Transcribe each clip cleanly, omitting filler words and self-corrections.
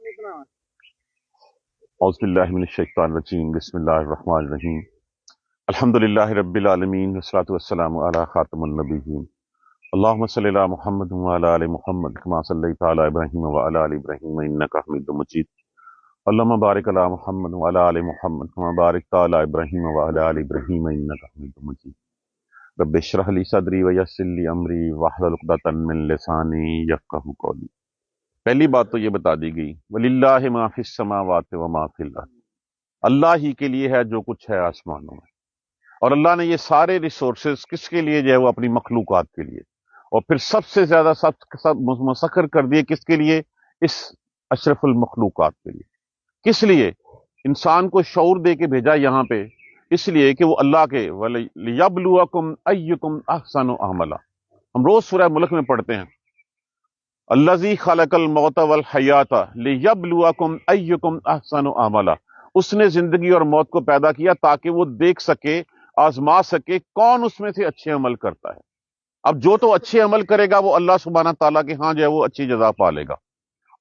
اعوذ باللہ من الشیطان الرجیم بسم اللہ الرحمن الرحیم الحمدللہ رب العالمین والصلاۃ والسلام علی خاتم النبیین اللہم صلی علی محمد وعلی آل محمد کما صلیت علی ابراہیم وعلی آل ابراہیم انک حمید مجید اللہم بارک علی محمد وعلی آل محمد کما بارکت علی ابراہیم وعلی آل ابراہیم انک حمید مجید رب اشرح لی صدری ویسر لی امری واحلل عقدۃ من لسانی یفقہوا قولی۔ پہلی بات تو یہ بتا دی گئی وَلِلَّهِ مَا فِي السَّمَاوَاتِ وَمَا فِي الْأَرْضِ، اللہ ہی کے لیے ہے جو کچھ ہے آسمانوں میں، اور اللہ نے یہ سارے ریسورسز کس کے لیے جو ہے وہ اپنی مخلوقات کے لیے، اور پھر سب سے زیادہ سب مسخر کر دیے کس کے لیے؟ اس اشرف المخلوقات کے لیے۔ کس لیے؟ انسان کو شعور دے کے بھیجا یہاں پہ، اس لیے کہ وہ اللہ کے وَلِيَبْلُوَكُمْ أَيُّكُمْ أَحْسَنُ عَمَلًا، ہم روز سورہ ملک میں پڑھتے ہیں الذی خلق الموت والحیات لیبلوکم ایکم احسن عملا، اس نے زندگی اور موت کو پیدا کیا تاکہ وہ دیکھ سکے، آزما سکے کون اس میں سے اچھے عمل کرتا ہے۔ اب جو تو اچھے عمل کرے گا وہ اللہ سبحانہ تعالیٰ کے ہاں جو ہے وہ اچھی جزا پا لے گا،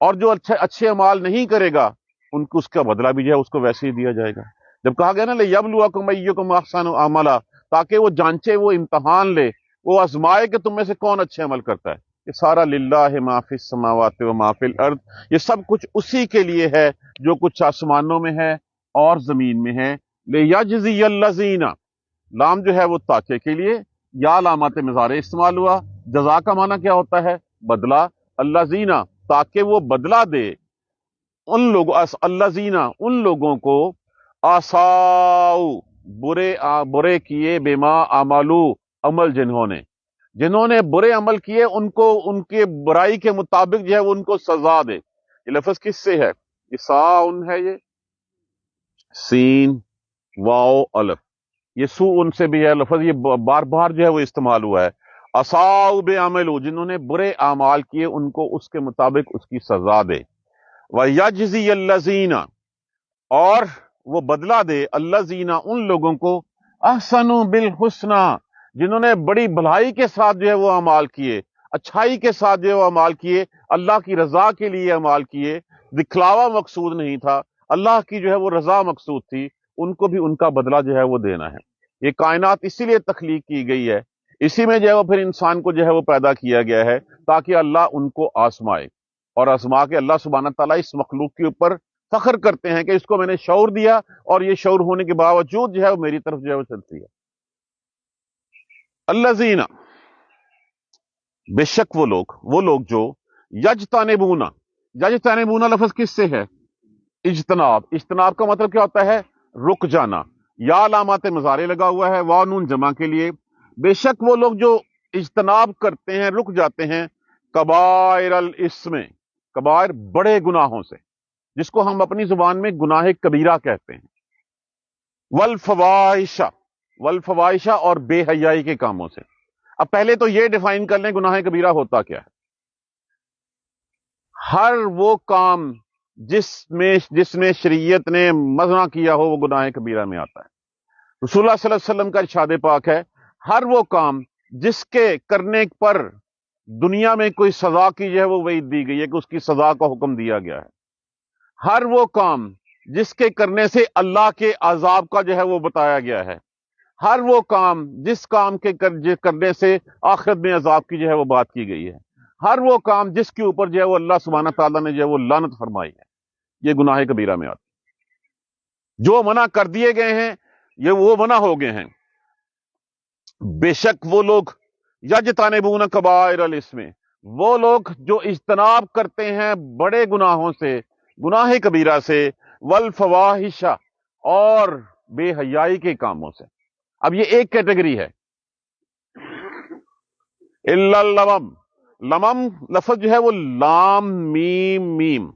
اور جو اچھے اعمال نہیں کرے گا ان کو اس کا بدلہ بھی جو ہے اس کو ویسے ہی دیا جائے گا۔ جب کہا گیا نا لیبلوکم ایکم احسن عملا، تاکہ وہ جانچے، وہ امتحان لے، وہ آزمائے کہ تم میں سے کون اچھے عمل کرتا ہے۔ یہ سارا للہ ما فی السماوات و ما فی الارض، یہ سب کچھ اسی کے لیے ہے جو کچھ آسمانوں میں ہے اور زمین میں ہے۔ لیجزی الذین، لام جو ہے وہ تاکہ کے لیے، یا علامات مضارع استعمال ہوا۔ جزا کا معنی کیا ہوتا ہے؟ بدلہ۔ الذین، تاکہ وہ بدلہ دے ان لوگوں، الذین ان لوگوں کو، آساؤ برے کیے، بما عملو عمل جنہوں نے برے عمل کیے ان کو ان کے برائی کے مطابق جو ہے وہ ان کو سزا دے۔ یہ لفظ کس سے ہے؟ یہ ساؤن ہے، یہ سین واو الف، یہ سو ان سے بھی ہے لفظ، یہ بار بار جو ہے وہ استعمال ہوا ہے۔ اساؤ بے عملو، جنہوں نے برے اعمال کیے ان کو اس کے مطابق اس کی سزا دے۔ وَيَجْزِيَ الَّذِينَ، اور وہ بدلہ دے الذین ان لوگوں کو، احسنوا بالحسنى، جنہوں نے بڑی بھلائی کے ساتھ جو ہے وہ اعمال کیے، اچھائی کے ساتھ جو ہے وہ اعمال کیے، اللہ کی رضا کے لیے اعمال کیے، دکھلاوا مقصود نہیں تھا، اللہ کی جو ہے وہ رضا مقصود تھی، ان کو بھی ان کا بدلہ جو ہے وہ دینا ہے۔ یہ کائنات اسی لیے تخلیق کی گئی ہے، اسی میں جو ہے وہ پھر انسان کو جو ہے وہ پیدا کیا گیا ہے تاکہ اللہ ان کو آزمائے، اور آزما کے اللہ سبحانہ تعالیٰ اس مخلوق کے اوپر فخر کرتے ہیں کہ اس کو میں نے شعور دیا اور یہ شعور ہونے کے باوجود جو ہے وہ میری طرف جو ہے وہ چلتی ہے۔ الذین، بے شک وہ لوگ جو یجتنبون، یجتنبون لفظ کس سے ہے؟ اجتناب۔ اجتناب کا مطلب کیا ہوتا ہے؟ رک جانا۔ یا علامات مضارع لگا ہوا ہے، واو نون جمع کے لیے۔ بے شک وہ لوگ جو اجتناب کرتے ہیں، رک جاتے ہیں، کبائر الاسم، کبائر بڑے گناہوں سے، جس کو ہم اپنی زبان میں گناہ کبیرہ کہتے ہیں، والفواحش، والفواحش اور بے حیائی کے کاموں سے۔ اب پہلے تو یہ ڈیفائن کر لیں گناہ کبیرہ ہوتا کیا ہے۔ ہر وہ کام جس میں شریعت نے منع کیا ہو وہ گناہ کبیرہ میں آتا ہے۔ رسول اللہ صلی اللہ علیہ وسلم کا ارشاد پاک ہے، ہر وہ کام جس کے کرنے پر دنیا میں کوئی سزا کی جو ہے وہ وعید دی گئی ہے کہ اس کی سزا کا حکم دیا گیا ہے، ہر وہ کام جس کے کرنے سے اللہ کے عذاب کا جو ہے وہ بتایا گیا ہے، ہر وہ کام جس کام کے کرنے سے آخرت میں عذاب کی جو ہے وہ بات کی گئی ہے، ہر وہ کام جس کے اوپر جو ہے وہ اللہ سبحانہ تعالیٰ نے جو ہے وہ لعنت فرمائی ہے، یہ گناہ کبیرہ میں آتا ہے۔ جو منع کر دیے گئے ہیں یہ وہ منع ہو گئے ہیں۔ بے شک وہ لوگ یجتنبون کبائر الاسم، وہ لوگ جو اجتناب کرتے ہیں بڑے گناہوں سے، گناہ کبیرہ سے، والفواحش اور بے حیائی کے کاموں سے۔ اب یہ ایک کیٹیگری ہے۔ الا اللمم، لمم لفظ جو ہے وہ لام میم میم،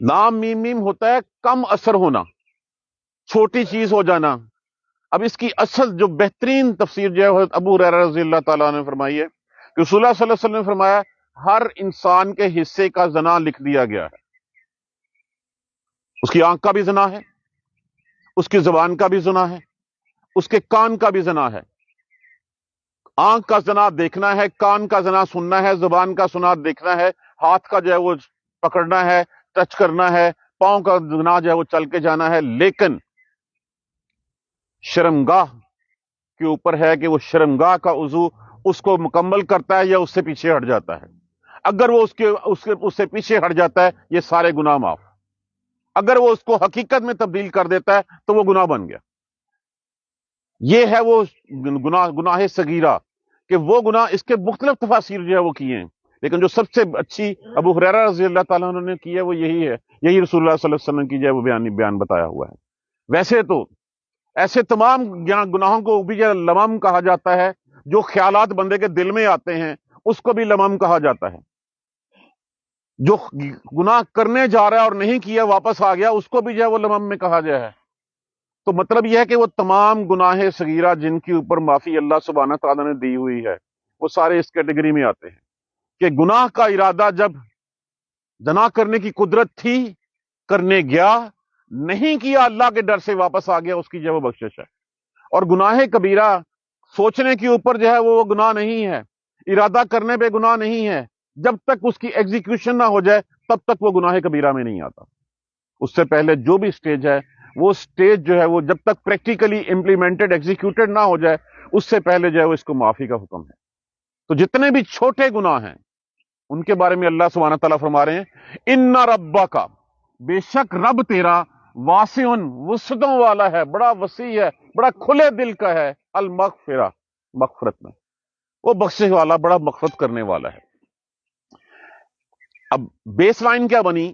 لام میم میم ہوتا ہے کم اثر ہونا، چھوٹی چیز ہو جانا۔ اب اس کی اصل جو بہترین تفسیر جو ہے حضرت ابو ہریرہ رضی اللہ تعالیٰ نے فرمائی ہے کہ رسول اللہ صلی اللہ علیہ وسلم نے فرمایا ہر انسان کے حصے کا زنا لکھ دیا گیا ہے۔ اس کی آنکھ کا بھی زنا ہے، اس کی زبان کا بھی زنا ہے، اس کے کان کا بھی زنا ہے۔ آنکھ کا زنا دیکھنا ہے، کان کا زنا سننا ہے، زبان کا سنا دیکھنا ہے، ہاتھ کا جو ہے وہ پکڑنا ہے، ٹچ کرنا ہے، پاؤں کا گناہ جو ہے وہ چل کے جانا ہے، لیکن شرمگاہ کے اوپر ہے کہ وہ شرمگاہ کا عضو اس کو مکمل کرتا ہے یا اس سے پیچھے ہٹ جاتا ہے۔ اگر وہ اس سے پیچھے ہٹ جاتا ہے، یہ سارے گناہ معاف۔ اگر وہ اس کو حقیقت میں تبدیل کر دیتا ہے تو وہ گناہ بن گیا۔ یہ ہے وہ گناہ صغیرہ، کہ وہ گناہ، اس کے مختلف تفاسیر جو ہے وہ کیے ہیں، لیکن جو سب سے اچھی ابو ہریرہ رضی اللہ تعالیٰ عنہ نے کی ہے وہ یہی ہے، یہی رسول اللہ صلی اللہ علیہ وسلم کی جو ہے وہ بیان بتایا ہوا ہے۔ ویسے تو ایسے تمام گناہوں کو بھی جو لمم کہا جاتا ہے، جو خیالات بندے کے دل میں آتے ہیں اس کو بھی لمم کہا جاتا ہے۔ جو گناہ کرنے جا رہا ہے اور نہیں کیا واپس آ گیا، اس کو بھی جو ہے وہ لمم میں کہا گیا ہے۔ تو مطلب یہ ہے کہ وہ تمام گناہ صغیرہ جن کے اوپر معافی اللہ سبحانہ تعالیٰ نے دی ہوئی ہے، وہ سارے اس کیٹیگری میں آتے ہیں، کہ گناہ کا ارادہ جب جنا کرنے کی قدرت تھی، کرنے گیا، نہیں کیا، اللہ کے ڈر سے واپس آ گیا، اس کی جو ہے وہ بخشش ہے۔ اور گناہ کبیرہ سوچنے کے اوپر جو ہے وہ گناہ نہیں ہے، ارادہ کرنے پہ گناہ نہیں ہے، جب تک اس کی ایگزیکیوشن نہ ہو جائے تب تک وہ گناہ کبیرہ میں نہیں آتا۔ اس سے پہلے جو بھی سٹیج ہے، وہ سٹیج جو ہے وہ جب تک پریکٹیکلی امپلیمنٹڈ ایگزیکیوٹڈ نہ ہو جائے، اس سے پہلے جو ہے وہ اس کو معافی کا حکم ہے۔ تو جتنے بھی چھوٹے گناہ ہیں ان کے بارے میں اللہ سبحانہ تعالیٰ فرما رہے ہیں، ان ربک، بے شک رب تیرا، واسع، وسعتوں والا ہے، بڑا وسیع ہے، بڑا کھلے دل کا ہے، المغفرہ، مغفرت میں وہ بخشش والا، بڑا مغفرت کرنے والا ہے۔ اب بیس لائن کیا بنی؟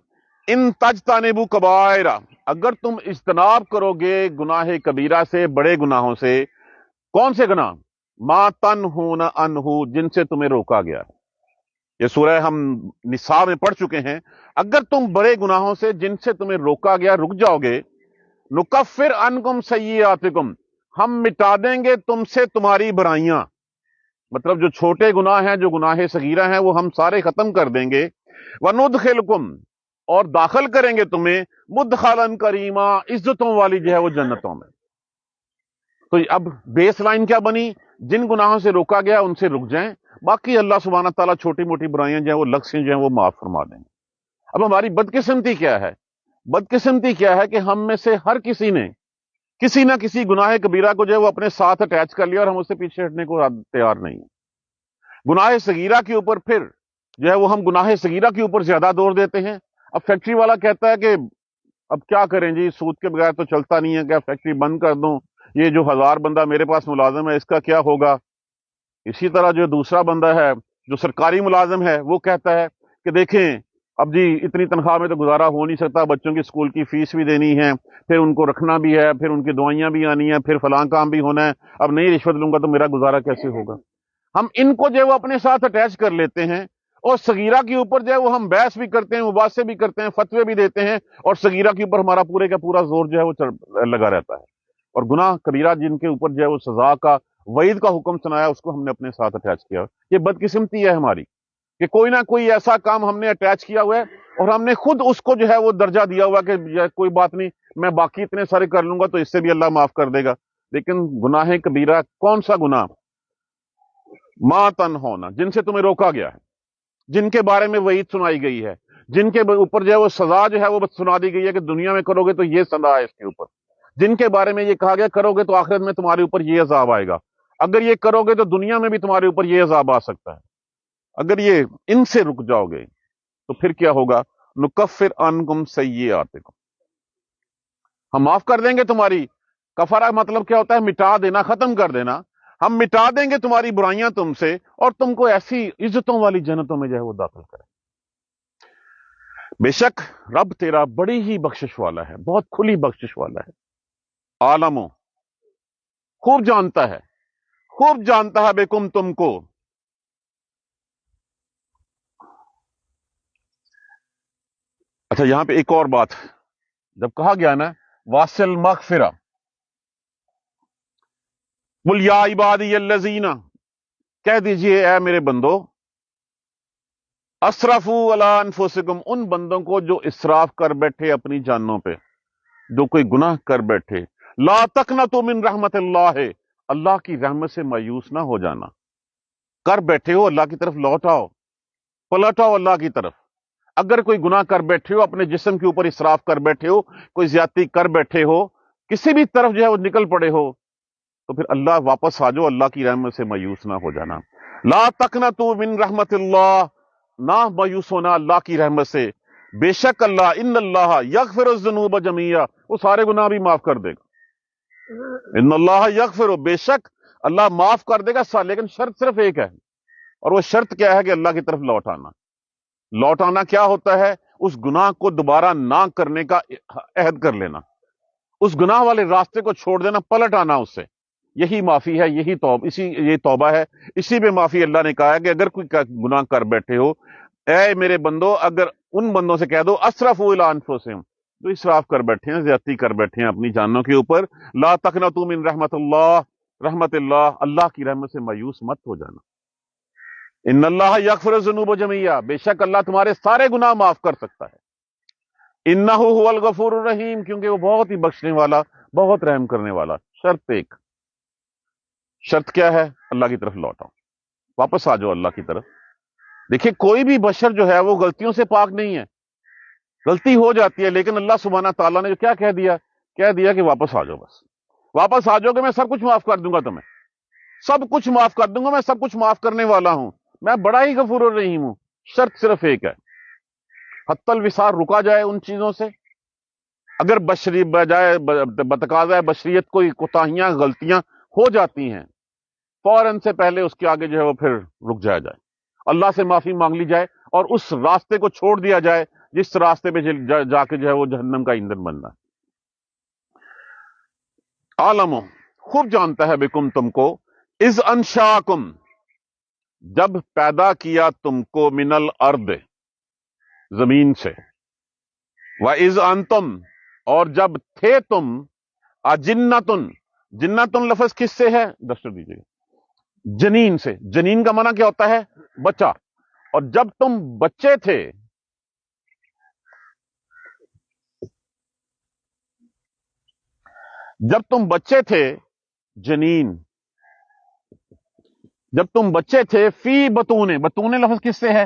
ان تجتنبوا کبائر، اگر تم اجتناب کرو گے گناہ کبیرہ سے، بڑے گناہوں سے۔ کون سے گناہ؟ ما تنہون عنہ، جن سے تمہیں روکا گیا۔ یہ سورہ ہم نساء میں پڑھ چکے ہیں۔ اگر تم بڑے گناہوں سے جن سے تمہیں روکا گیا رک جاؤ گے، نکفر عنکم سیئاتکم، ہم مٹا دیں گے تم سے تمہاری برائیاں۔ مطلب جو چھوٹے گناہ ہیں، جو گناہ صغیرہ ہیں، وہ ہم سارے ختم کر دیں گے۔ وندخلکم، اور داخل کریں گے تمہیں، مدخلا کریما، عزتوں والی جو ہے وہ جنتوں میں۔ تو اب بیس لائن کیا بنی؟ جن گناہوں سے روکا گیا ان سے رک جائیں، باقی اللہ سبحانہ تعالیٰ چھوٹی موٹی برائیاں جو ہیں وہ لغزیں جو ہیں وہ معاف فرما دیں گے۔ اب ہماری بدقسمتی کیا ہے؟ بدقسمتی کیا ہے کہ ہم میں سے ہر کسی نے کسی نہ کسی گناہ کبیرہ کو جو ہے وہ اپنے ساتھ اٹیچ کر لیا، اور ہم اس سے پیچھے ہٹنے کو تیار نہیں ہیں۔ گناہ صغیرہ کے اوپر پھر جو ہے وہ ہم گناہ صغیرہ کے اوپر زیادہ زور دیتے ہیں۔ اب فیکٹری والا کہتا ہے کہ اب کیا کریں جی، سود کے بغیر تو چلتا نہیں ہے، کیا فیکٹری بند کر دوں؟ یہ جو 1000 بندہ میرے پاس ملازم ہے اس کا کیا ہوگا؟ اسی طرح جو دوسرا بندہ ہے جو سرکاری ملازم ہے، وہ کہتا ہے کہ دیکھیں اب جی اتنی تنخواہ میں تو گزارا ہو نہیں سکتا، بچوں کی اسکول کی فیس بھی دینی ہے، پھر ان کو رکھنا بھی ہے، پھر ان کی دوائیاں بھی آنی ہیں، پھر فلاں کام بھی ہونا ہے، اب نہیں رشوت لوں گا تو میرا گزارا کیسے ہوگا؟ ہم ان کو جو ہے وہ اپنے ساتھ اٹیچ کر لیتے ہیں، اور صغیرہ کے اوپر جو ہے وہ ہم بحث بھی کرتے ہیں، مباحثے بھی کرتے ہیں، فتوے بھی دیتے ہیں، اور صغیرہ کے اوپر ہمارا پورے کا پورا زور جو ہے وہ لگا رہتا ہے۔ اور گناہ کبیرہ جن کے اوپر جو ہے وہ سزا کا، وعید کا حکم سنایا، اس کو ہم نے اپنے ساتھ اٹیچ کیا۔ یہ بدقسمتی ہے ہماری کہ کوئی نہ کوئی ایسا کام ہم نے اٹیچ کیا ہوا ہے، اور ہم نے خود اس کو جو ہے وہ درجہ دیا ہوا کہ کوئی بات نہیں، میں باقی اتنے سارے کر لوں گا تو اس سے بھی اللہ معاف کر دے گا۔ لیکن گناہ کبیرہ کون سا گناہ؟ ما تنہون، جن سے تمہیں روکا گیا ہے، جن کے بارے میں وعید سنائی گئی ہے، جن کے اوپر جو ہے وہ سزا جو ہے وہ سنا دی گئی ہے کہ دنیا میں کرو گے تو یہ سزا ہے اس کے اوپر، جن کے بارے میں یہ کہا گیا کرو گے تو آخرت میں تمہارے اوپر یہ عذاب آئے گا، اگر یہ کرو گے تو دنیا میں بھی تمہارے اوپر یہ عذاب آ سکتا ہے۔ اگر یہ ان سے رک جاؤ گے تو پھر کیا ہوگا؟ نکفر عنکم سیئاتکم، ہم معاف کر دیں گے تمہاری۔ کفارہ مطلب کیا ہوتا ہے؟ مٹا دینا، ختم کر دینا۔ ہم مٹا دیں گے تمہاری برائیاں تم سے، اور تم کو ایسی عزتوں والی جنتوں میں جو ہے وہ داخل کریں۔ بے شک رب تیرا بڑی ہی بخشش والا ہے، بہت کھلی بخشش والا ہے، عالم، خوب جانتا ہے، خوب جانتا ہے بکم، تم کو۔ اچھا یہاں پہ ایک اور بات، جب کہا گیا نا واصل مغفرہ، قل یا عبادی الذین، کہہ دیجئے اے میرے بندو، اسرفوا علی انفسکم، ان بندوں کو جو اسراف کر بیٹھے اپنی جانوں پہ، جو کوئی گناہ کر بیٹھے، لا تقنطوا من رحمت اللہ، اللہ کی رحمت سے مایوس نہ ہو جانا۔ کر بیٹھے ہو، اللہ کی طرف لوٹ آؤ، پلٹ آؤ اللہ کی طرف۔ اگر کوئی گناہ کر بیٹھے ہو، اپنے جسم کے اوپر اسراف کر بیٹھے ہو، کوئی زیادتی کر بیٹھے ہو، کسی بھی طرف جو ہے وہ نکل پڑے ہو، تو پھر اللہ واپس آ جاؤ، اللہ کی رحمت سے مایوس نہ ہو جانا. لا تقنطوا من رحمت اللہ، نہ مایوس ہونا اللہ کی رحمت سے. بے شک اللہ، ان اللہ یغفر الذنوب جميعا، وہ سارے گناہ بھی معاف کر دے گا. ان اللہ یغفر، بے شک اللہ معاف کر دے گا، لیکن شرط صرف ایک ہے، اور وہ شرط کیا ہے کہ اللہ کی طرف لوٹ آنا. لوٹ آنا کیا ہوتا ہے؟ اس گناہ کو دوبارہ نہ کرنے کا عہد کر لینا، اس گناہ والے راستے کو چھوڑ دینا، پلٹ آنا اس سے. یہی معافی ہے، یہی یہ توبہ ہے. اسی پہ معافی اللہ نے کہا ہے کہ اگر کوئی گناہ کر بیٹھے ہو، اے میرے بندو، اگر ان بندوں سے کہہ دو اسرفوا الی انفسہم، جو اسراف کر بیٹھے ہیں، زیادتی کر بیٹھے ہیں اپنی جانوں کے اوپر، لا تقنطوا من رحمت اللہ، رحمت اللہ، اللہ کی رحمت سے مایوس مت ہو جانا. ان اللہ یغفر الذنوب جميعا، بے شک اللہ تمہارے سارے گناہ معاف کر سکتا ہے. انہ هو الغفور الرحیم، کیونکہ وہ بہت ہی بخشنے والا، بہت رحم کرنے والا. شرط ایک، شرط کیا ہے؟ اللہ کی طرف لوٹ آؤ، واپس آ جاؤ اللہ کی طرف. دیکھیے کوئی بھی بشر جو ہے وہ غلطیوں سے پاک نہیں ہے، غلطی ہو جاتی ہے، لیکن اللہ سبحانہ تعالیٰ نے جو کیا کہہ دیا کہ واپس آ جاؤ، بس واپس آ جاؤ کہ میں سب کچھ معاف کر دوں گا تمہیں، سب کچھ معاف کر دوں گا، میں سب کچھ معاف کرنے والا ہوں، میں بڑا ہی غفور الرحیم ہوں. شرط صرف ایک ہے، حتی الوصال، رکا جائے ان چیزوں سے. اگر بتقاضۂ بشریت کوئی کوتاہیاں، غلطیاں ہو جاتی ہیں، فوراً سے پہلے اس کے آگے جو ہے وہ پھر رک جایا جائے، اللہ سے معافی مانگ لی جائے، اور اس راستے کو چھوڑ دیا جائے جس راستے پہ جا کے جو ہے وہ جہنم کا ایندھن بننا ہے. عالم، خوب جانتا ہے، بکم، تم کو، از انشاکم، جب پیدا کیا تم کو، من الارض، زمین سے، وَإِذْ أَنْتُمْ، اور جب تھے تم، اجنتن، جنتن لفظ کس سے ہے؟ دستور دیجیے. جنین سے. جنین کا معنی کیا ہوتا ہے؟ بچہ. اور جب تم بچے تھے، جب تم بچے تھے، جنین، جب تم بچے تھے، فی بطون، بطون لفظ کس سے ہے؟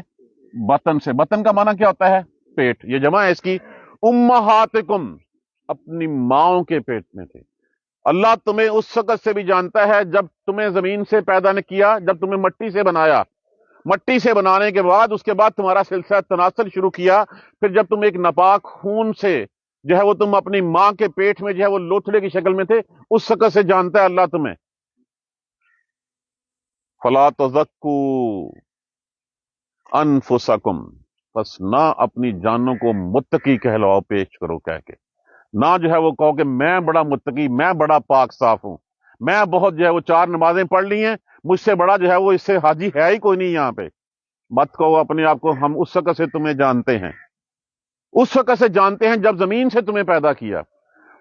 بطن سے. بطن کا معنی کیا ہوتا ہے؟ پیٹ. یہ جمع ہے اس کی، امہاتکم، اپنی ماؤں کے پیٹ میں تھے. اللہ تمہیں اس وقت سے بھی جانتا ہے جب تمہیں زمین سے پیدا نے کیا، جب تمہیں مٹی سے بنایا، مٹی سے بنانے کے بعد اس کے بعد تمہارا سلسلہ تناسل شروع کیا، پھر جب تم ایک ناپاک خون سے جو ہے وہ تم اپنی ماں کے پیٹ میں جو ہے وہ لوتھڑے کی شکل میں تھے، اس وقت سے جانتا ہے اللہ تمہیں. فلا تزکوا انفسکم، بس نہ اپنی جانوں کو متقی کہلاؤ، پیش کرو کہہ کے، نہ جو ہے وہ کہو کہ میں بڑا متقی، میں بڑا پاک صاف ہوں، میں بہت جو ہے وہ 4 نمازیں پڑھ لی ہیں، مجھ سے بڑا جو ہے وہ اس سے حاجی ہے ہی کوئی نہیں یہاں پہ. مت کہو اپنے آپ کو. ہم اس وقت سے تمہیں جانتے ہیں، اس وقت سے جانتے ہیں جب زمین سے تمہیں پیدا کیا،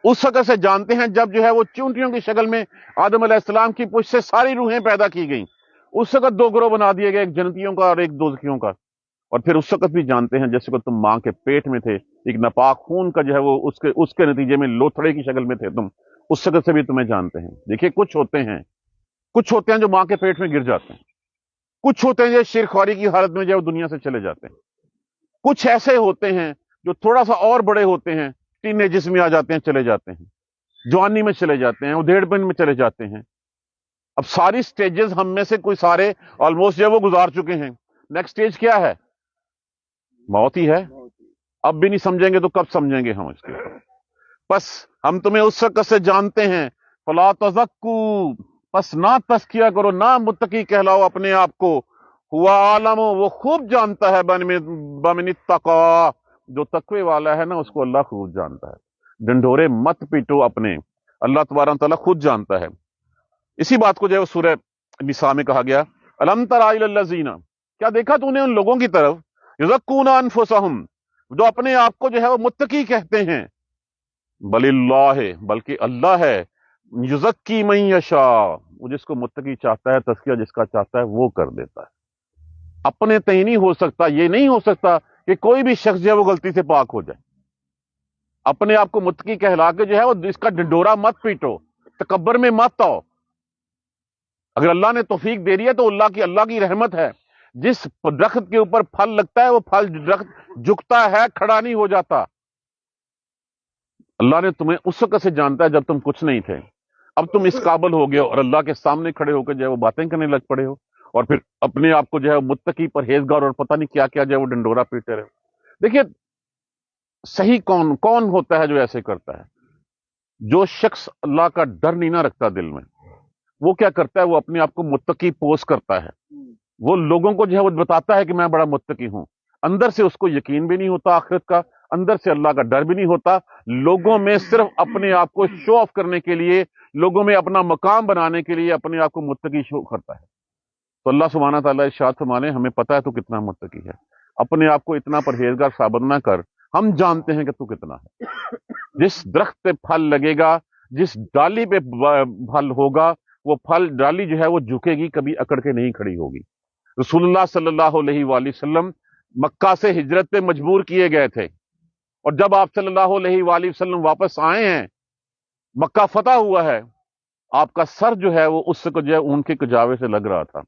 اس وقت سے جانتے ہیں جب جو ہے وہ چونٹیوں کی شکل میں آدم علیہ السلام کی پشت سے ساری روحیں پیدا کی گئیں. اس وقت 2 گروہ بنا دیے گئے، ایک جنتیوں کا اور ایک دوزخیوں کا. اور پھر اس وقت بھی جانتے ہیں جیسے کہ تم ماں کے پیٹ میں تھے، ایک ناپاک خون کا جو ہے وہ اس کے نتیجے میں لوتھڑے کی شکل میں تھے تم، اس وقت سے بھی تمہیں جانتے ہیں. دیکھیے کچھ ہوتے ہیں جو ماں کے پیٹ میں گر جاتے ہیں، کچھ ہوتے ہیں جو شیرخواری کی حالت میں جو ہے وہ دنیا سے چلے جاتے ہیں، کچھ ایسے ہوتے ہیں جو تھوڑا سا اور بڑے ہوتے ہیں، ٹین ایجز میں آ جاتے ہیں، چلے جاتے ہیں، جوانی میں چلے جاتے ہیں، ادھیڑ پن میں چلے جاتے ہیں. اب ساری سٹیجز ہم میں سے کوئی سارے آلموسٹ جو ہے وہ گزار چکے ہیں. نیکسٹ سٹیج کیا ہے؟ موت ہی ہے. اب بھی نہیں سمجھیں گے تو کب سمجھیں گے ہم اس کے؟ بس ہم تمہیں اس وقت سے جانتے ہیں. فلا تزکوا، بس نہ تزکیہ کرو، نہ متقی کہلاؤ اپنے آپ کو. ہوا عالم، وہ خوب جانتا ہے، بمن اتقا، جو تقوی والا ہے نا اس کو اللہ خوب جانتا ہے. ڈنڈورے مت پیٹو اپنے، اللہ تبارک تعالیٰ خود جانتا ہے. اسی بات کو جو ہے سورہ نساء میں کہا گیا، الم تر الی الذین، کیا دیکھا تو نے ان لوگوں کی طرف، یزکون انفسہم، جو اپنے آپ کو جو ہے وہ متقی کہتے ہیں. بل اللہ، بلکہ اللہ ہے، یزکی من یشاء، وہ جس کو متقی چاہتا ہے، تزکیہ جس کا چاہتا ہے وہ کر دیتا ہے. اپنے تئیں نہیں ہو سکتا، یہ نہیں ہو سکتا کہ کوئی بھی شخص جو ہے وہ غلطی سے پاک ہو جائے. اپنے آپ کو متقی کہلا کے جو ہے وہ اس کا ڈنڈورا مت پیٹو، تکبر میں مت آؤ. اگر اللہ نے توفیق دے دی ہے تو اللہ کی رحمت ہے، جس درخت کے اوپر پھل لگتا ہے وہ پھل درخت جھکتا ہے، کھڑا نہیں ہو جاتا۔ اللہ نے تمہیں اس وقت سے جانتا ہے جب تم کچھ نہیں تھے، اب تم اس قابل ہو گئے ہو اور اللہ کے سامنے کھڑے ہو کے جو ہے وہ باتیں کرنے لگ پڑے ہو، اور پھر اپنے آپ کو جو ہے متقی پرہیزگار اور پتہ نہیں کیا کیا جو ہے وہ ڈنڈورا پیٹتے رہے۔ دیکھیے صحیح کون کون ہوتا ہے جو ایسے کرتا ہے؟ جو شخص اللہ کا ڈر نہیں نہ رکھتا دل میں، وہ کیا کرتا ہے؟ وہ اپنے آپ کو متقی پوز کرتا ہے، وہ لوگوں کو جو ہے وہ بتاتا ہے کہ میں بڑا متقی ہوں، اندر سے اس کو یقین بھی نہیں ہوتا آخرت کا، اندر سے اللہ کا ڈر بھی نہیں ہوتا، لوگوں میں صرف اپنے آپ کو شو آف کرنے کے لیے، لوگوں میں اپنا مقام بنانے کے لیے اپنے آپ کو متقی شو کرتا ہے۔ تو اللہ سبحانہ تعالیٰ ارشاد فرمانے ہمیں پتہ ہے تو کتنا متقی ہے، اپنے آپ کو اتنا پرہیزگار ثابت نہ کر، ہم جانتے ہیں کہ تو کتنا ہے۔ جس درخت پہ پھل لگے گا، جس ڈالی پہ پھل ہوگا، وہ پھل ڈالی جو ہے وہ جھکے گی، کبھی اکڑ کے نہیں کھڑی ہوگی۔ رسول اللہ صلی اللہ علیہ وآلہ وسلم مکہ سے ہجرت پہ مجبور کیے گئے تھے، اور جب آپ صلی اللہ علیہ وآلہ وسلم واپس آئے ہیں، مکہ فتح ہوا ہے، آپ کا سر جو ہے وہ اس کو جو ہے اون کے کجاوے سے لگ رہا تھا۔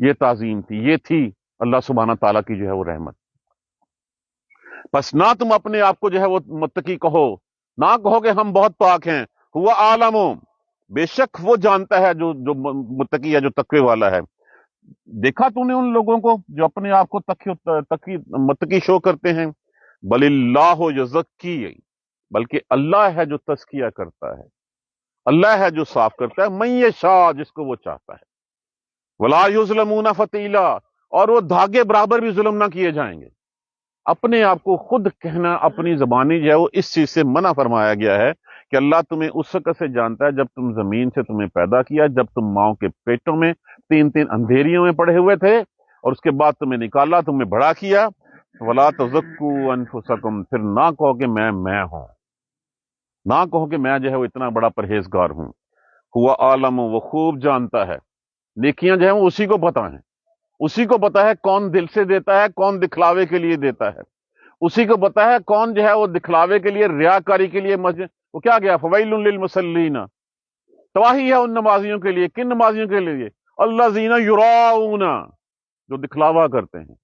یہ تعظیم تھی، یہ تھی اللہ سبحانہ تعالیٰ کی جو ہے وہ رحمت۔ بس نہ تم اپنے آپ کو جو ہے وہ متقی کہو، نہ کہو کہ ہم بہت پاک ہیں، ہوا عالم، بے شک وہ جانتا ہے جو جو متقی ہے، جو تقوی والا ہے۔ دیکھا تو نے ان لوگوں کو جو اپنے آپ کو متقی شو کرتے ہیں؟ بل اللہ یزکی، بلکہ اللہ ہے جو تزکیہ کرتا ہے، اللہ ہے جو صاف کرتا ہے، من یشاء، جس کو وہ چاہتا ہے، ولا یظلمون فتیلا، اور وہ دھاگے برابر بھی ظلم نہ کیے جائیں گے۔ اپنے آپ کو خود کہنا، اپنی زبانی جو ہے وہ اس چیز سے منع فرمایا گیا ہے کہ اللہ تمہیں اس وقت سے جانتا ہے جب تم زمین سے تمہیں پیدا کیا، جب تم ماؤں کے پیٹوں میں تین اندھیریوں میں پڑے ہوئے تھے، اور اس کے بعد تمہیں نکالا، تمہیں بڑا کیا۔ ولا تزکوا انفسکم، پھر نہ کہو کہ میں ہوں، نہ کہو کہ میں جو ہے وہ اتنا بڑا پرہیزگار ہوں۔ ہوا عالم، وہ خوب جانتا ہے، نیکیاں جو ہیں وہ اسی کو پتہ ہیں، اسی کو پتا ہے کون دل سے دیتا ہے، کون دکھلاوے کے لیے دیتا ہے، اسی کو پتا ہے کون جو ہے وہ دکھلاوے کے لیے، ریاکاری کے لیے مسجد، وہ کیا گیا فویل للمصلین، تباہی ہے ان نمازیوں کے لیے۔ کن نمازیوں کے لیے؟ الذین یراؤون، جو دکھلاوا کرتے ہیں۔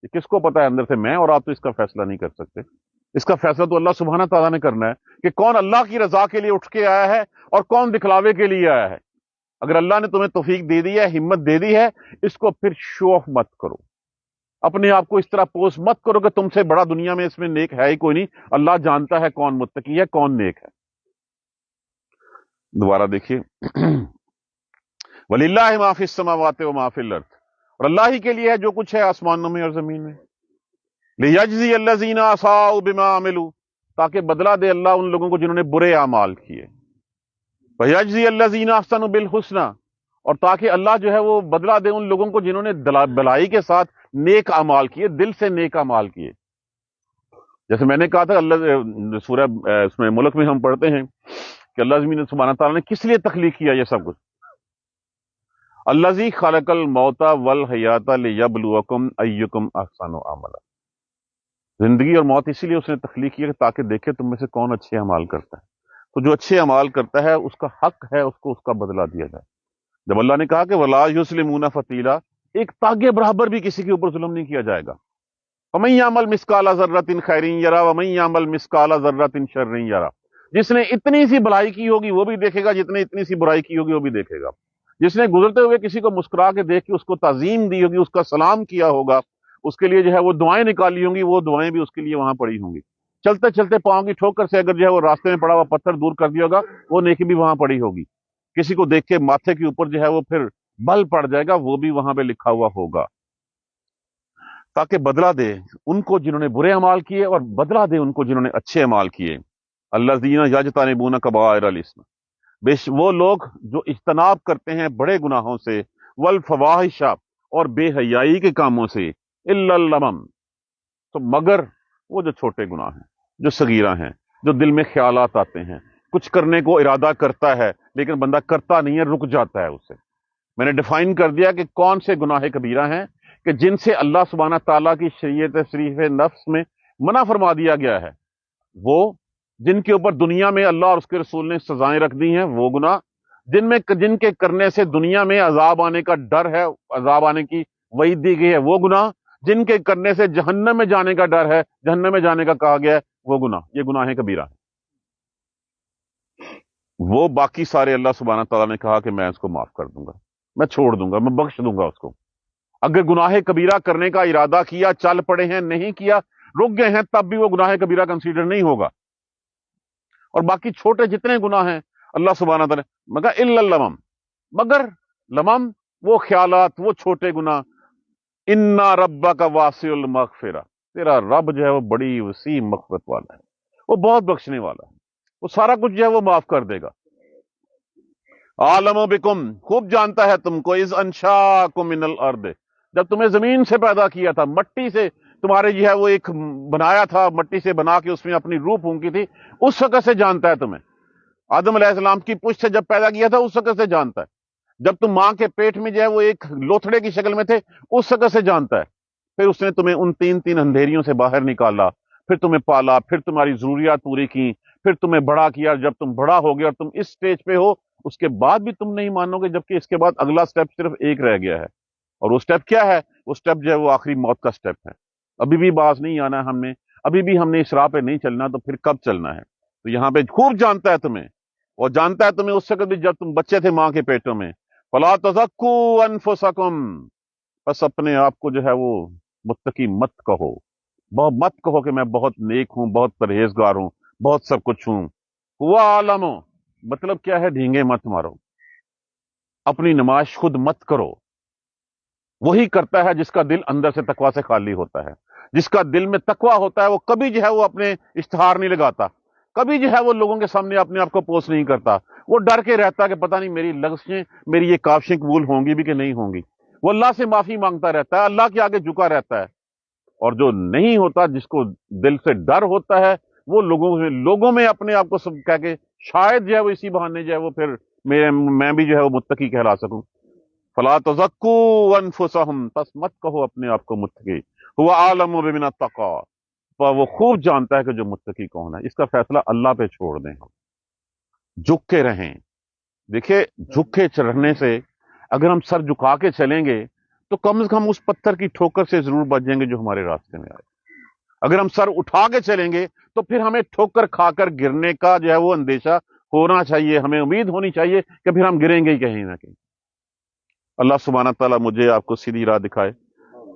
یہ کس کو پتا ہے اندر سے؟ میں اور آپ تو اس کا فیصلہ نہیں کر سکتے، اس کا فیصلہ تو اللہ سبحانہ تعالیٰ نے کرنا ہے کہ کون اللہ کی رضا کے لیے اٹھ کے آیا ہے اور کون دکھلاوے کے لیے آیا ہے۔ اگر اللہ نے تمہیں توفیق دے دی ہے، ہمت دے دی ہے، اس کو پھر شو آف مت کرو، اپنے آپ کو اس طرح پوز مت کرو کہ تم سے بڑا دنیا میں اس میں نیک ہے ہی کوئی نہیں۔ اللہ جانتا ہے کون متقی ہے، کون نیک ہے۔ دوبارہ دیکھیے وَلِلَّهِ مَا فِي السَّمَاوَاتِ وَمَا فِي الْأَرْضِ، اور اللہ ہی کے لیے ہے جو کچھ ہے آسمانوں میں اور زمین میں۔ لِيَجْزِيَ الَّذِينَ أَسَاءُوا بِمَا عَمِلُوا، تاکہ بدلہ دے اللہ ان لوگوں کو جنہوں نے برے اعمال کیے۔ وَيَجْزِيَ الَّذِينَ أَحْسَنُوا بِالْحُسْنَى، اور تاکہ اللہ جو ہے وہ بدلہ دے ان لوگوں کو جنہوں نے بلائی کے ساتھ نیک اعمال کیے، دل سے نیک اعمال کیے۔ جیسے میں نے کہا تھا، اللہ سورہ اس میں ملک میں ہم پڑھتے ہیں کہ اللہ سبحانہ تعالیٰ نے کس لیے تخلیق کیا یہ سب کچھ؟ الذی خلق الموت والحیات لیبلوکم ایکم احسن عملا، زندگی اور موت اسی لیے اس نے تخلیق کیا کہ تاکہ دیکھے تم میں سے کون اچھے اعمال کرتا ہے۔ تو جو اچھے اعمال کرتا ہے اس کا حق ہے اس کو اس کا بدلہ دیا جائے۔ جب اللہ نے کہا کہ ولا یظلمون فتیلا، ایک تاگے برابر بھی کسی کے اوپر ظلم نہیں کیا جائے گا۔ ومن یعمل مثقال ذرۃ خیر یرا ومن یعمل مثقال ذرۃ شر یرا، جس نے اتنی سی بھلائی کی ہوگی وہ بھی دیکھے گا، جس نے اتنی سی برائی کی ہوگی وہ بھی دیکھے گا۔ جس نے گزرتے ہوئے کسی کو مسکرا کے دیکھ کے اس کو تعظیم دی ہوگی، اس کا سلام کیا ہوگا، اس کے لیے جو ہے وہ دعائیں نکالی ہوں گی، وہ دعائیں بھی اس کے لیے وہاں پڑی ہوں گی۔ چلتے چلتے پاؤں کی ٹھوکر سے اگر جو ہے وہ راستے میں پڑا ہوا پتھر دور کر دیا ہوگا، وہ نیکی بھی وہاں پڑی ہوگی۔ کسی کو دیکھ کے ماتھے کے اوپر جو ہے وہ پھر بل پڑ جائے گا، وہ بھی وہاں پہ لکھا ہوا ہوگا، تاکہ بدلہ دے ان کو جنہوں نے برے اعمال کیے اور بدلہ دے ان کو جنہوں نے اچھے اعمال کیے۔ الذین یجتنبون کبائر الاثم، وہ لوگ جو اجتناب کرتے ہیں بڑے گناہوں سے، والفواحش، اور بے حیائی کے کاموں سے، الا اللمم، تو مگر وہ جو چھوٹے گناہ ہیں، جو صغیرہ ہیں، جو دل میں خیالات آتے ہیں، کچھ کرنے کو ارادہ کرتا ہے لیکن بندہ کرتا نہیں ہے، رک جاتا ہے اسے۔ میں نے ڈیفائن کر دیا کہ کون سے گناہ کبیرہ ہیں کہ جن سے اللہ سبحانہ تعالیٰ کی شریعت شریف نفس میں منع فرما دیا گیا ہے، وہ جن کے اوپر دنیا میں اللہ اور اس کے رسول نے سزائیں رکھ دی ہیں، وہ گناہ جن کے کرنے سے دنیا میں عذاب آنے کا ڈر ہے، عذاب آنے کی وعید دی گئی ہے وہ گناہ جن کے کرنے سے جہنم میں جانے کا ڈر ہے، جہنم میں جانے کا کہا گیا ہے، وہ گناہ، یہ گناہ کبیرہ ہے۔ وہ باقی سارے اللہ سبحانہ تعالیٰ نے کہا کہ میں اس کو معاف کر دوں گا، میں چھوڑ دوں گا، میں بخش دوں گا اس کو۔ اگر گناہ کبیرہ کرنے کا ارادہ کیا، چل پڑے ہیں، نہیں کیا، رک گئے ہیں، تب بھی وہ گناہ کبیرہ کنسیڈر نہیں ہوگا۔ اور باقی چھوٹے جتنے گناہ ہیں اللہ سبحانہ تعالیٰ مگر الا اللمم، مگر لمم، وہ خیالات، وہ چھوٹے گناہ، انا ربک واسع المغفرہ، تیرا رب جو ہے وہ بڑی وسیع مغفرت والا ہے، وہ بہت بخشنے والا ہے، وہ سارا کچھ جو ہے وہ معاف کر دے گا۔ عالم بکم، خوب جانتا ہے تم کو، اذ انشاکم من الارض، جب تمہیں زمین سے پیدا کیا تھا، مٹی سے تمہارے جو ہے وہ ایک بنایا تھا، مٹی سے بنا کے اس میں اپنی روح پھونکی تھی، اس وقت سے جانتا ہے تمہیں۔ آدم علیہ السلام کی پشت سے جب پیدا کیا تھا اس وقت سے جانتا ہے، جب تم ماں کے پیٹ میں جو ہے وہ ایک لوتھڑے کی شکل میں تھے اس وقت سے جانتا ہے۔ پھر اس نے تمہیں ان تین اندھیریوں سے باہر نکالا، پھر تمہیں پالا، پھر تمہاری ضروریات پوری کی، پھر تمہیں بڑا کیا۔ جب تم بڑا ہو گئے اور تم اس سٹیج پہ ہو، اس کے بعد بھی تم نہیں مانو گے، جبکہ اس کے بعد اگلا سٹیپ صرف ایک رہ گیا ہے، اور وہ سٹیپ کیا ہے؟ وہ سٹیپ جو ہے وہ آخری موت کا سٹیپ ہے۔ ابھی بھی باز نہیں آنا ہے ہم نے، ابھی بھی ہم نے اس راہ پہ نہیں چلنا، تو پھر کب چلنا ہے؟ تو یہاں پہ خوب جانتا ہے تمہیں، اور جانتا ہے تمہیں اس وقت بھی جب تم بچے تھے ماں کے پیٹوں میں۔ فلا تزکوا انفسکم، بس اپنے آپ کو جو ہے وہ متقی مت کہو، مت کہو کہ میں بہت نیک ہوں، بہت پرہیزگار ہوں، بہت سب کچھ ہوں۔ ہوا عالم، مطلب کیا ہے؟ ڈھینگے مت مارو، اپنی نمائش خود مت کرو۔ وہی کرتا ہے جس کا دل اندر سے تقوی سے خالی ہوتا ہے۔ جس کا دل میں تقوی ہوتا ہے وہ کبھی جو ہے وہ اپنے اشتہار نہیں لگاتا، کبھی جو ہے وہ لوگوں کے سامنے اپنے آپ کو پوسٹ نہیں کرتا، وہ ڈر کے رہتا کہ پتہ نہیں میری لفظیں، میری یہ کاوشیں قبول ہوں گی بھی کہ نہیں ہوں گی۔ وہ اللہ سے معافی مانگتا رہتا ہے، اللہ کے آگے جھکا رہتا ہے۔ اور جو نہیں ہوتا، جس کو دل سے ڈر ہوتا ہے، وہ لوگوں میں اپنے آپ کو سب کہہ کے شاید جو ہے وہ اسی بہانے جو ہے وہ پھر میں بھی جو ہے وہ متقی کہلا سکوں۔ فلا تزکوا انفسہم، پس مت کہو اپنے آپ کو متقی۔ ہوا عالم بمن اتقی، وہ خوب جانتا ہے کہ جو متقی کون ہے۔ اس کا فیصلہ اللہ پہ چھوڑ دیں، جھک کے رہیں۔ دیکھیں، جھک کے چڑھنے سے اگر ہم سر جھکا کے چلیں گے تو کم از کم اس پتھر کی ٹھوکر سے ضرور بچ جائیں گے جو ہمارے راستے میں آئے۔ اگر ہم سر اٹھا کے چلیں گے تو پھر ہمیں ٹھوکر کھا کر گرنے کا جو ہے وہ اندیشہ ہونا چاہیے، ہمیں امید ہونی چاہیے کہ پھر ہم گریں گے ہی کہیں نہ کہیں۔ اللہ سبحانہ تعالیٰ مجھے آپ کو سیدھی راہ دکھائے،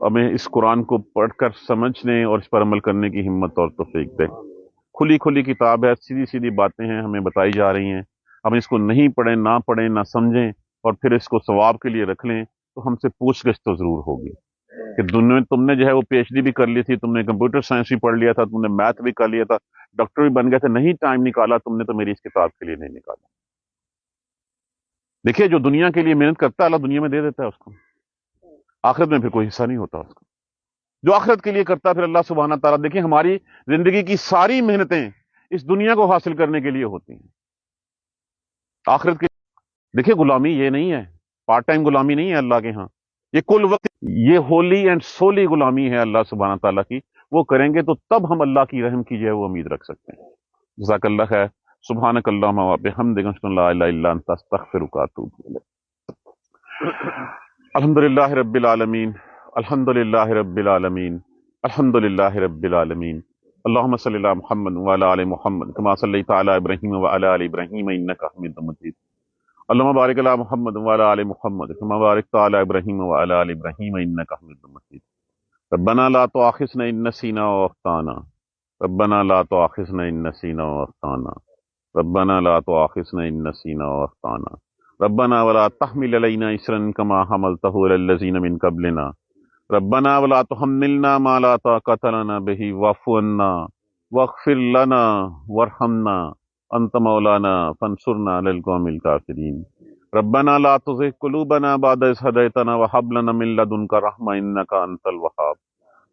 ہمیں اس قرآن کو پڑھ کر سمجھنے اور اس پر عمل کرنے کی ہمت اور توفیق دے۔ کھلی کتاب ہے، سیدھی باتیں ہیں ہمیں بتائی جا رہی ہیں، ہم اس کو نہیں پڑھیں، نہ سمجھیں، اور پھر اس کو ثواب کے لیے رکھ لیں، تو ہم سے پوچھ گچھ تو ضرور ہوگی کہ تم نے جو ہے وہ پی ایچ ڈی بھی کر لی تھی، تم نے کمپیوٹر سائنس بھی پڑھ لیا تھا، تم نے میتھ بھی کر لیا تھا، ڈاکٹر بھی بن گئے تھے، نہیں ٹائم نکالا تم نے، تو میری اس کتاب کے لیے نہیں نکالا۔ دیکھیے، جو دنیا کے لیے محنت کرتا ہے اللہ دنیا میں دے دیتا ہے اس کو، آخرت میں پھر کوئی حصہ نہیں ہوتا اس کو۔ جو آخرت کے لیے کرتا ہے پھر اللہ سبحانہ تعالیٰ، دیکھیں ہماری زندگی کی ساری محنتیں اس دنیا کو حاصل کرنے کے لیے ہوتی ہیں، آخرت کے دیکھیں غلامی یہ نہیں ہے، پارٹ ٹائم غلامی نہیں ہے اللہ کے ہاں، یہ کل وقت، یہ ہولی اینڈ سولی غلامی ہے اللہ سبحانہ تعالیٰ کی۔ وہ کریں گے تو تب ہم اللہ کی رحم کی جو ہے وہ امید رکھ سکتے ہیں۔ جزاک اللہ خیر، سبحانک اللہم و بحمدک، اشہد ان لا الہ الا انت، استغفرک و اتوب الیک۔ الحمدللہ رب العالمین، الحمدللہ رب العالمین، الحمدللہ رب العالمین۔ اللہم صلی علی محمد وعلی آل محمد کما صلیت علی ابراہیم وعلی آل ابراہیم انک حمید مجید۔ اللہم بارک علی محمد وعلی آل محمد کما بارکت علی ابراہیم وعلی آل ابراہیم انک حمید مجید۔ ربنا لا تؤاخذنا ان نسینا واخطانا، ربنا لا تؤاخذنا ان نسینا واخطانا، ربنا لا تؤاخذنا ان نسینا واخطانا، ربنا ولا تحمل علینا اصرا کما حملته علی الذین من قبلنا، ربنا ولا تحملنا ما لا طاقت لنا به واعف عنا واغفر لنا وارحمنا انت مولانا فانصرنا على القوم الكافرین۔ ربنا لا تزغ قلوبنا بعد إذ هديتنا وهب لنا من لدنك رحمة إنك أنت الوهاب،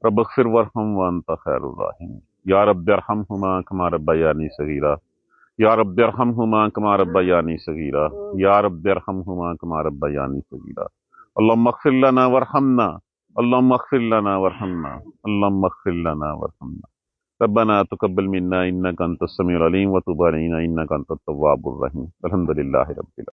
رب اغفر وارحم وأنت خير الراحمين۔ یا رب ارحمهما كما ربياني صغيرا، یا رب ارحمهما كما ربياني صغيرا، یا رب ارحمهما كما ربياني صغيرا۔ اللهم اغفر لنا وارحمنا، اللهم اغفر لنا وارحمنا، اللهم اغفر لنا وارحمنا۔ ربنا تقبل منا انك انت السميع العليم وتب علينا انك انت التواب الرحيم۔ الحمد لله رب العالمين۔